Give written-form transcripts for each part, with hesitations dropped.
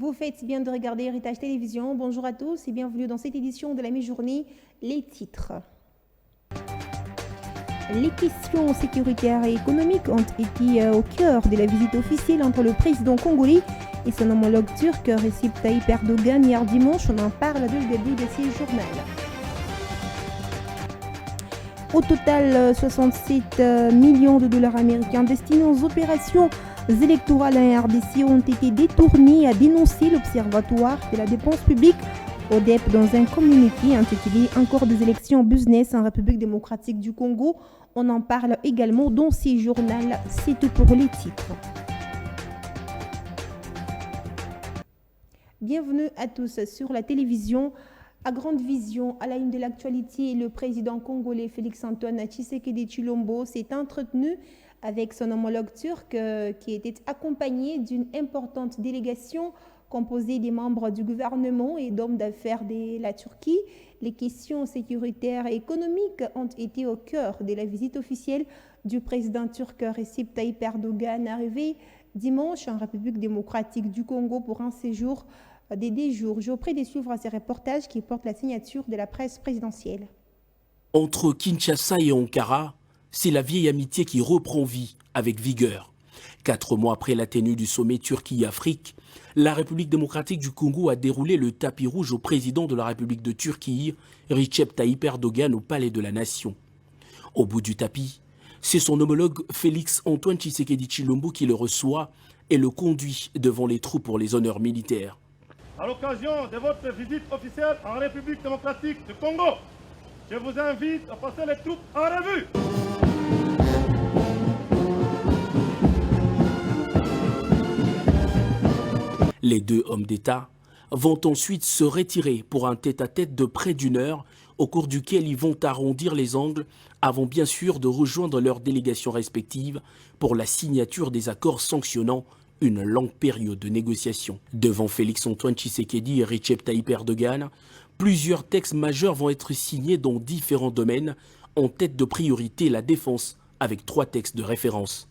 Vous faites bien de regarder Héritage Télévision. Bonjour à tous et bienvenue dans cette édition de la mi-journée. Les titres. Les questions sécuritaires et économiques ont été au cœur de la visite officielle entre le président congolais et son homologue turc Recep Tayyip Erdogan hier dimanche. On en parle dès le début de ce journal. Au total, 67 millions de dollars américains destinés aux opérations électorales en RDC ont été détournés, a dénoncé l'Observatoire de la dépense publique ODEP dans un communiqué intitulé « Encore des élections business en République démocratique du Congo ». On en parle également dans ces journaux. C'est tout pour les titres. Bienvenue à tous sur la télévision. À Grande Vision, à la une de l'actualité, le président congolais Félix-Antoine Tshisekedi Tshilombo s'est entretenu avec son homologue turc qui était accompagné d'une importante délégation composée des membres du gouvernement et d'hommes d'affaires de la Turquie. Les questions sécuritaires et économiques ont été au cœur de la visite officielle du président turc Recep Tayyip Erdogan, arrivé dimanche en République démocratique du Congo pour un séjour des 10 jours. Je vous prie de suivre ces reportages qui portent la signature de la presse présidentielle. Entre Kinshasa et Ankara, c'est la vieille amitié qui reprend vie avec vigueur. 4 mois après la tenue du sommet Turquie-Afrique, la République démocratique du Congo a déroulé le tapis rouge au président de la République de Turquie, Recep Tayyip Erdogan, au Palais de la Nation. Au bout du tapis, c'est son homologue Félix-Antoine Tshisekedi Tshilombo qui le reçoit et le conduit devant les troupes pour les honneurs militaires. À l'occasion de votre visite officielle en République démocratique du Congo, je vous invite à passer les troupes en revue. Les deux hommes d'État vont ensuite se retirer pour un tête-à-tête de près d'1 heure, au cours duquel ils vont arrondir les angles avant bien sûr de rejoindre leurs délégations respectives pour la signature des accords sanctionnant une longue période de négociation. Devant Félix-Antoine Tshisekedi et Recep Tayyip Erdogan, plusieurs textes majeurs vont être signés dans différents domaines, en tête de priorité la défense, avec 3 textes de référence.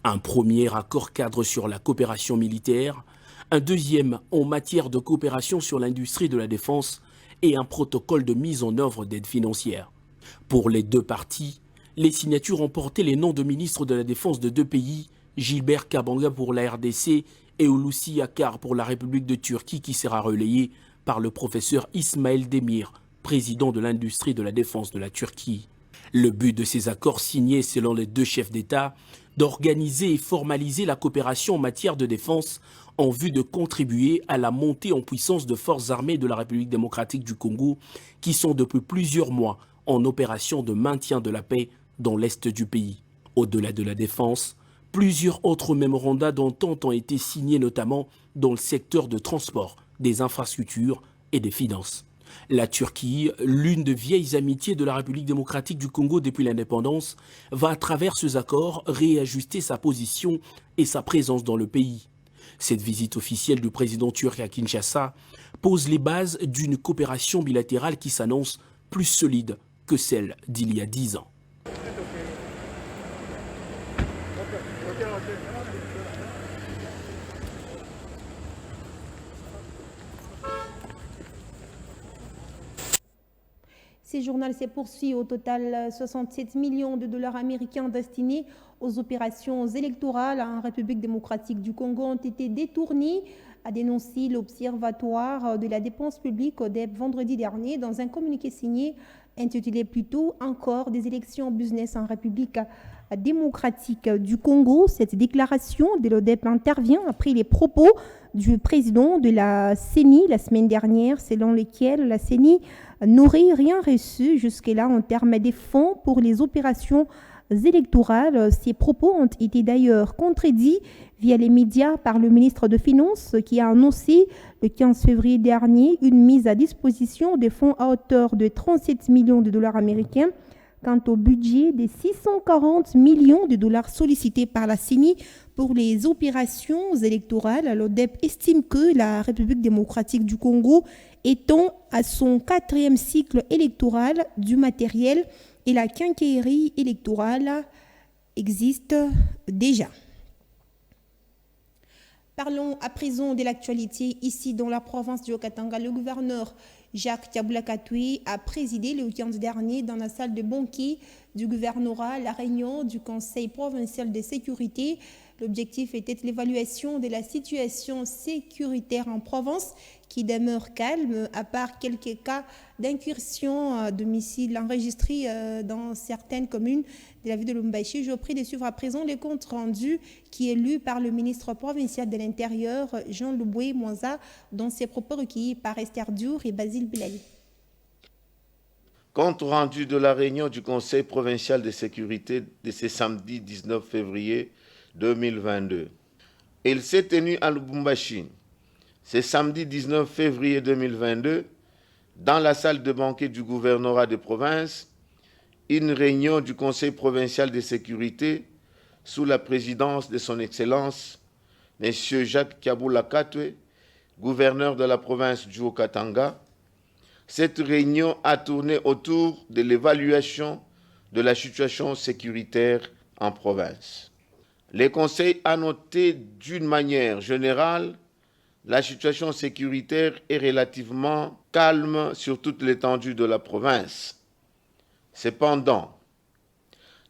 Un premier accord cadre sur la coopération militaire, un deuxième en matière de coopération sur l'industrie de la défense et un protocole de mise en œuvre d'aide financière. Pour les deux parties, les signatures ont porté les noms de ministres de la Défense de 2 pays, Gilbert Kabanga pour la RDC et Hulusi Akar pour la République de Turquie, qui sera relayé par le professeur Ismaël Demir, président de l'industrie de la défense de la Turquie. Le but de ces accords signés selon les 2 chefs d'État, d'organiser et formaliser la coopération en matière de défense en vue de contribuer à la montée en puissance de forces armées de la République démocratique du Congo qui sont depuis plusieurs mois en opération de maintien de la paix dans l'est du pays. Au-delà de la défense, plusieurs autres mémorandums d'entente ont été signés notamment dans le secteur de transport, des infrastructures et des finances. La Turquie, l'une des vieilles amitiés de la République démocratique du Congo depuis l'indépendance, va à travers ces accords réajuster sa position et sa présence dans le pays. Cette visite officielle du président turc à Kinshasa pose les bases d'une coopération bilatérale qui s'annonce plus solide que celle d'il y a 10 ans. Ce journal se poursuit. Au total, 67 millions de dollars américains destinés aux opérations électorales en République démocratique du Congo ont été détournés, a dénoncé l'Observatoire de la dépense publique ODEP vendredi dernier dans un communiqué signé intitulé plutôt « Encore des élections business en République démocratique du Congo ». Cette déclaration de l'ODEP intervient après les propos du président de la CENI la semaine dernière, selon lesquels la CENI n'aurait rien reçu jusque-là en termes de fonds pour les opérations électorales. Ces propos ont été d'ailleurs contredits via les médias par le ministre de Finances qui a annoncé le 15 février dernier une mise à disposition de fonds à hauteur de 37 millions de dollars américains. Quant au budget de 640 millions de dollars sollicités par la CENI pour les opérations électorales, l'ODEP estime que la République démocratique du Congo étant à son 4e cycle électoral du matériel et la quincaillerie électorale existe déjà. Parlons à présent de l'actualité. Ici, dans la province du Haut-Katanga, le gouverneur Jacques Tiabula-Katoué a présidé le week-end dernier dans la salle de banquet du gouvernorat la réunion du Conseil provincial de sécurité. L'objectif était l'évaluation de la situation sécuritaire en province qui demeure calme, à part quelques cas d'incursion à domicile enregistrés dans certaines communes de la ville de Lubumbashi. Je vous prie de suivre à présent le compte rendu qui est lu par le ministre provincial de l'Intérieur, Jean Louboué Mwanza, dans ses propos recueillis par Esther Diour et Basile Bilali. Compte rendu de la réunion du Conseil provincial de sécurité de ce samedi 19 février 2022. Il s'est tenu à Lubumbashi ce samedi 19 février 2022 dans la salle de banquet du gouvernorat de province une réunion du Conseil provincial de sécurité sous la présidence de son Excellence M. Jacques Tiabula-Katoué, gouverneur de la province du Haut-Katanga. Cette réunion a tourné autour de l'évaluation de la situation sécuritaire en province. Le Conseil a noté d'une manière générale la situation sécuritaire est relativement calme sur toute l'étendue de la province. Cependant,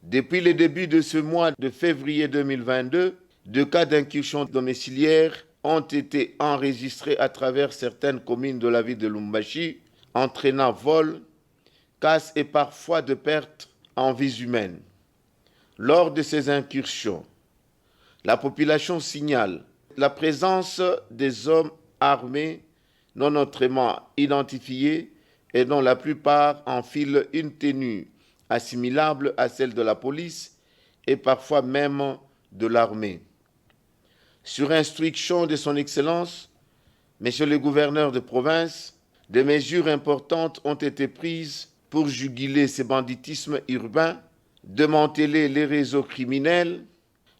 depuis le début de ce mois de février 2022, 2 cas d'incursion domiciliaire ont été enregistrés à travers certaines communes de la ville de Lubumbashi, entraînant vol, casse et parfois de pertes en vies humaines. Lors de ces incursions, la population signale la présence des hommes armés non autrement identifiés et dont la plupart enfilent une tenue assimilable à celle de la police et parfois même de l'armée. Sur instruction de son Excellence, Monsieur le gouverneur de province, des mesures importantes ont été prises pour juguler ce banditisme urbain, démanteler les réseaux criminels,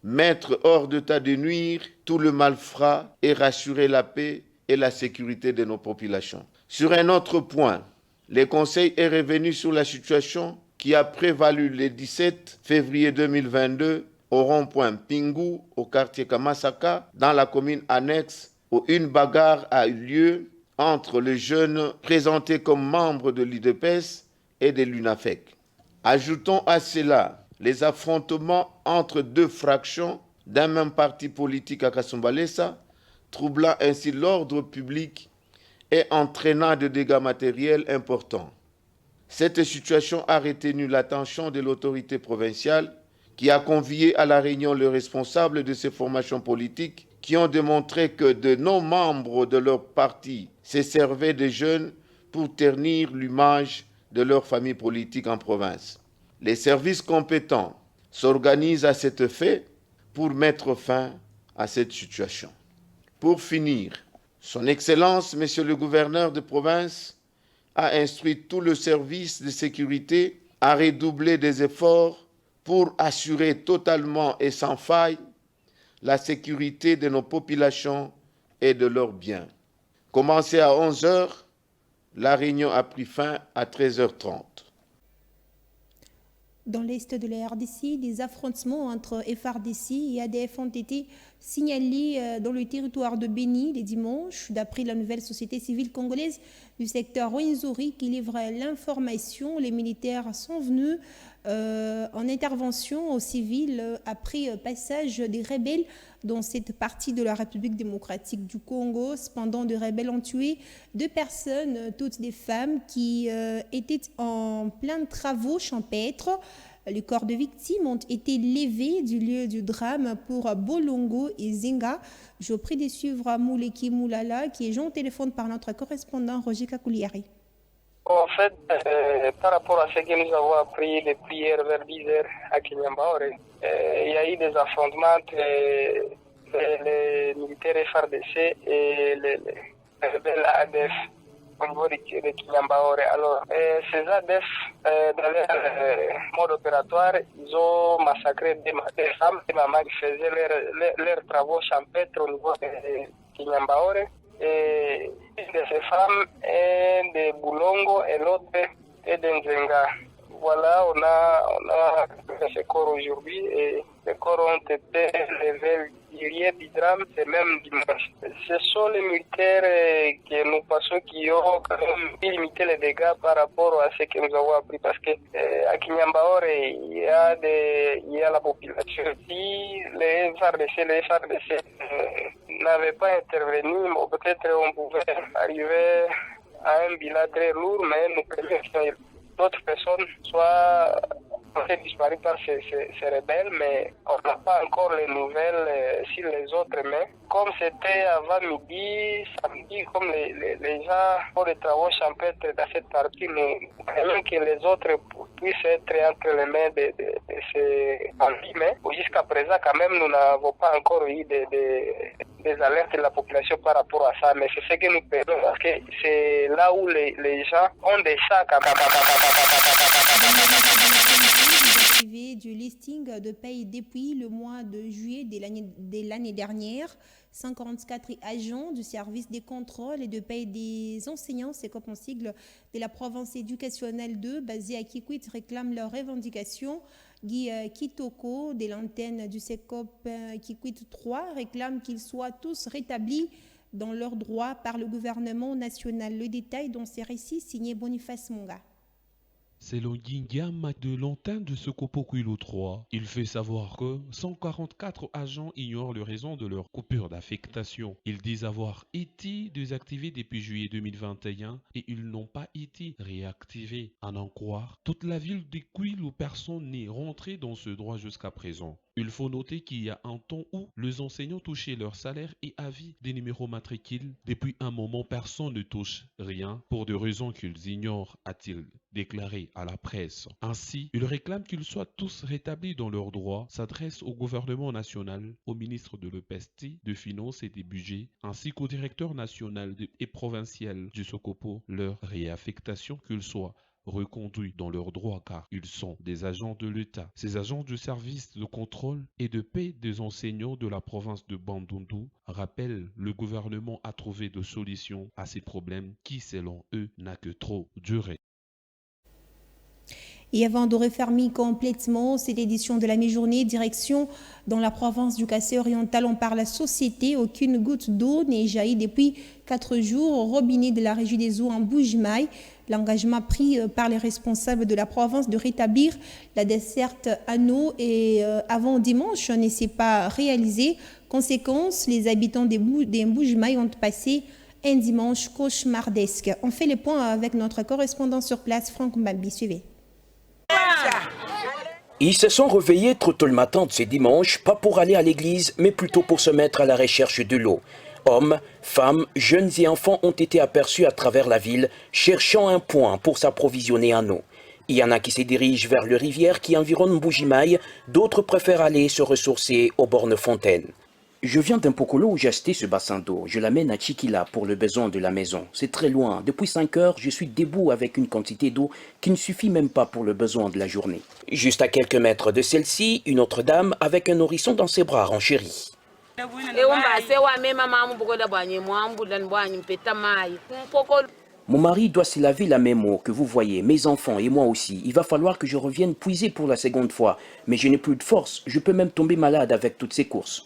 mettre hors d'état de nuire tout le malfrat et rassurer la paix et la sécurité de nos populations. Sur un autre point, le Conseil est revenu sur la situation qui a prévalu le 17 février 2022 au rond-point Pingu, au quartier Kamasaka, dans la commune annexe, où une bagarre a eu lieu entre les jeunes présentés comme membres de l'UDPS et de l'UNAFEC. Ajoutons à cela les affrontements entre 2 fractions d'un même parti politique à Kasumbalesa, troublant ainsi l'ordre public et entraînant des dégâts matériels importants. Cette situation a retenu l'attention de l'autorité provinciale qui a convié à la réunion les responsables de ces formations politiques qui ont démontré que de non-membres de leur parti se servaient des jeunes pour ternir l'image de leur famille politique en province. Les services compétents s'organisent à cet effet pour mettre fin à cette situation. Pour finir, Son Excellence, Monsieur le gouverneur de province, a instruit tout le service de sécurité à redoubler des efforts pour assurer totalement et sans faille la sécurité de nos populations et de leurs biens. Commencé à 11h, la réunion a pris fin à 13h30. Dans l'est de la RDC, des affrontements entre FARDC et ADF ont été signalés dans le territoire de Béni les dimanches, d'après la nouvelle société civile congolaise du secteur Rwenzori qui livre l'information. Les militaires sont venus en intervention aux civils après passage des rebelles dans cette partie de la République démocratique du Congo. Cependant, des rebelles ont tué 2 personnes, toutes des femmes qui étaient en plein travaux champêtres. Les corps de victimes ont été levés du lieu du drame pour Bolongo et Zenga. Je vous prie de suivre Mouleki Moulala, qui est joint au téléphone par notre correspondant Roger Kakouliari. En fait, par rapport à ce que nous avons appris depuis hier vers 10h à Kinyambaore, il y a eu des affrontements entre les militaires FARDC et les rebelles ADF au niveau de Kinyambaore. Alors, ces ADF, dans leur mode opératoire, ils ont massacré des femmes, des mamans qui faisaient leurs travaux champêtres au niveau de Kinyambaore. Et une de ces femmes est de Boulongo et l'autre est de Nzenga. Voilà, on a ces corps aujourd'hui et les corps ont été levés hier du drame, c'est même dimanche. Ce sont les militaires que nous passons qui ont quand même limité les dégâts par rapport à ce que nous avons appris parce que à Kinyambaore, il y a la population. Si les FARDC n'avaient pas intervenu, peut-être on pouvait arriver à un bilan très lourd, mais nous craignons que d'autres personnes soient disparues par ces rebelles, mais on n'a pas encore les nouvelles sur les autres. Mais comme c'était avant midi, samedi, comme les gens font des travaux champêtres dans cette partie, nous craignons que les autres puissent être entre les mains de ces bandits. Mais jusqu'à présent, quand même, nous n'avons pas encore eu des alertes de la population par rapport à ça. Mais c'est ce que nous perdons, parce que c'est là où les gens ont des sacs à du listing de paye depuis le mois de juillet de l'année dernière. 144 agents du service des contrôles et de paye des enseignants, c'est comme en sigle de la province éducationnelle 2, basée à Kikwit, réclament leurs revendications. Guy Kitoko, de l'antenne du SECOP Kikwit 3, réclame qu'ils soient tous rétablis dans leurs droits par le gouvernement national. Le détail dans ces récits signé Boniface Monga. Selon Gingam de l'antenne de Secopo Quilo 3, il fait savoir que 144 agents ignorent les raisons de leur coupure d'affectation. Ils disent avoir été désactivés depuis juillet 2021 et ils n'ont pas été réactivés. À en croire, toute la ville de Quilo, personne n'est rentré dans ce droit jusqu'à présent. Il faut noter qu'il y a un temps où les enseignants touchaient leur salaire et avis des numéros matricules. Depuis un moment, personne ne touche rien pour des raisons qu'ils ignorent, a-t-il déclaré à la presse. Ainsi, il réclame qu'ils soient tous rétablis dans leurs droits, s'adresse au gouvernement national, au ministre de l'EPST, de Finances et des Budgets, ainsi qu'au directeur national et provincial du Socopo, leur réaffectation qu'ils soient reconduits dans leurs droits car ils sont des agents de l'État. Ces agents du service de contrôle et de paie des enseignants de la province de Bandundu rappellent le gouvernement a trouvé des solutions à ces problèmes qui, selon eux, n'a que trop duré. Et avant de refermer complètement cette édition de la mi-journée, direction dans la province du Kassai oriental, on parle la société. Aucune goutte d'eau n'est jaillie depuis 4 jours au robinet de la régie des eaux en Mbuji-Mayi. L'engagement pris par les responsables de la province de rétablir la desserte en eau et avant dimanche ne s'est pas réalisé. Conséquence, les habitants des Mbuji-Mayi ont passé un dimanche cauchemardesque. On fait le point avec notre correspondant sur place, Franck Mbambi. Suivez. Ils se sont réveillés trop tôt le matin de ce dimanche, pas pour aller à l'église, mais plutôt pour se mettre à la recherche de l'eau. Hommes, femmes, jeunes et enfants ont été aperçus à travers la ville, cherchant un point pour s'approvisionner en eau. Il y en a qui se dirigent vers les rivières qui environnent Mbuji-Mayi, d'autres préfèrent aller se ressourcer aux bornes fontaines. Je viens d'un Pokolo où j'ai acheté ce bassin d'eau. Je l'amène à Chikila pour le besoin de la maison. C'est très loin. Depuis 5 heures, je suis debout avec une quantité d'eau qui ne suffit même pas pour le besoin de la journée. Juste à quelques mètres de celle-ci, une autre dame avec un nourrisson dans ses bras renchérit. Mon mari doit se laver la même eau que vous voyez, mes enfants et moi aussi. Il va falloir que je revienne puiser pour la seconde fois. Mais je n'ai plus de force. Je peux même tomber malade avec toutes ces courses.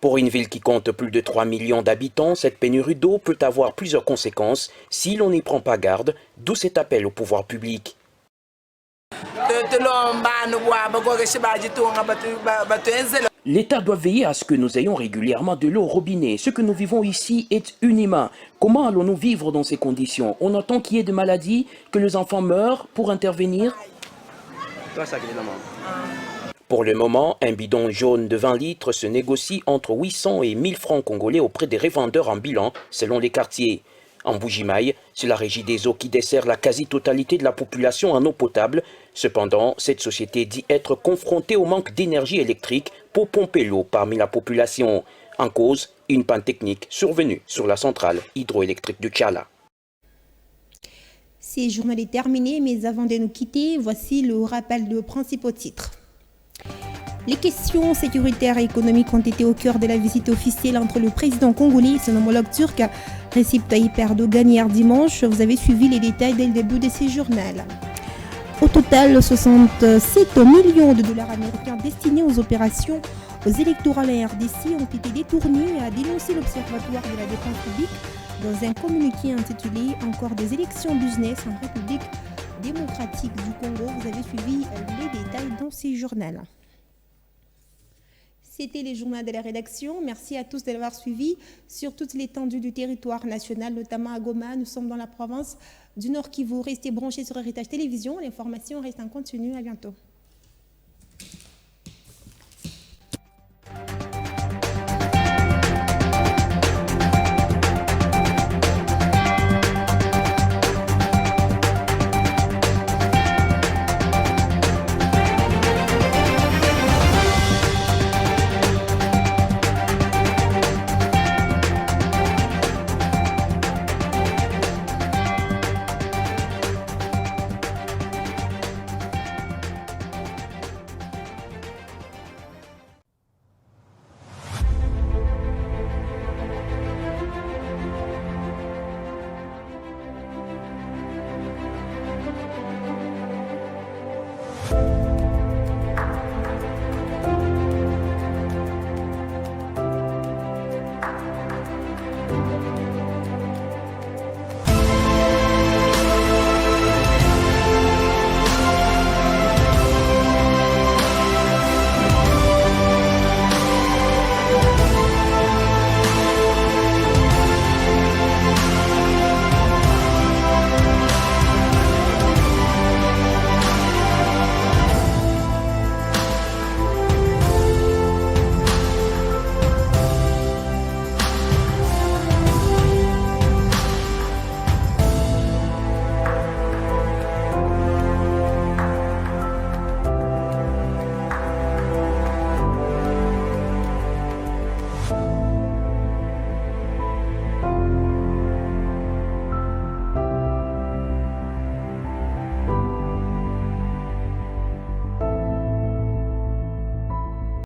Pour une ville qui compte plus de 3 millions d'habitants, cette pénurie d'eau peut avoir plusieurs conséquences si l'on n'y prend pas garde, d'où cet appel au pouvoir public. L'État doit veiller à ce que nous ayons régulièrement de l'eau au robinet. Ce que nous vivons ici est inhumain. Comment allons-nous vivre dans ces conditions? On entend qu'il y ait des maladies, que les enfants meurent pour intervenir. Pour le moment, un bidon jaune de 20 litres se négocie entre 800 et 1000 francs congolais auprès des revendeurs ambulants, selon les quartiers. En Mbuji-Mayi, c'est la régie des eaux qui dessert la quasi-totalité de la population en eau potable. Cependant, cette société dit être confrontée au manque d'énergie électrique pour pomper l'eau parmi la population. En cause, une panne technique survenue sur la centrale hydroélectrique de Tchala. Ce journal est terminé, mais avant de nous quitter, voici le rappel de principaux titres. Les questions sécuritaires et économiques ont été au cœur de la visite officielle entre le président congolais et son homologue turc, Recep Tayyip Erdogan, hier dimanche. Vous avez suivi les détails dès le début de ce journal. Au total, 67 millions de dollars américains destinés aux opérations électorales en RDC ont été détournés, a dénoncé l'Observatoire de la défense publique dans un communiqué intitulé « Encore des élections business en République démocratique du Congo ». Vous avez suivi les détails dans ces journaux. C'était les journaux de la rédaction. Merci à tous de l'avoir suivi sur toute l'étendue du territoire national, notamment à Goma. Nous sommes dans la province du Nord Kivu. Restez branchés sur Héritage Télévision. L'information reste en continu. À bientôt.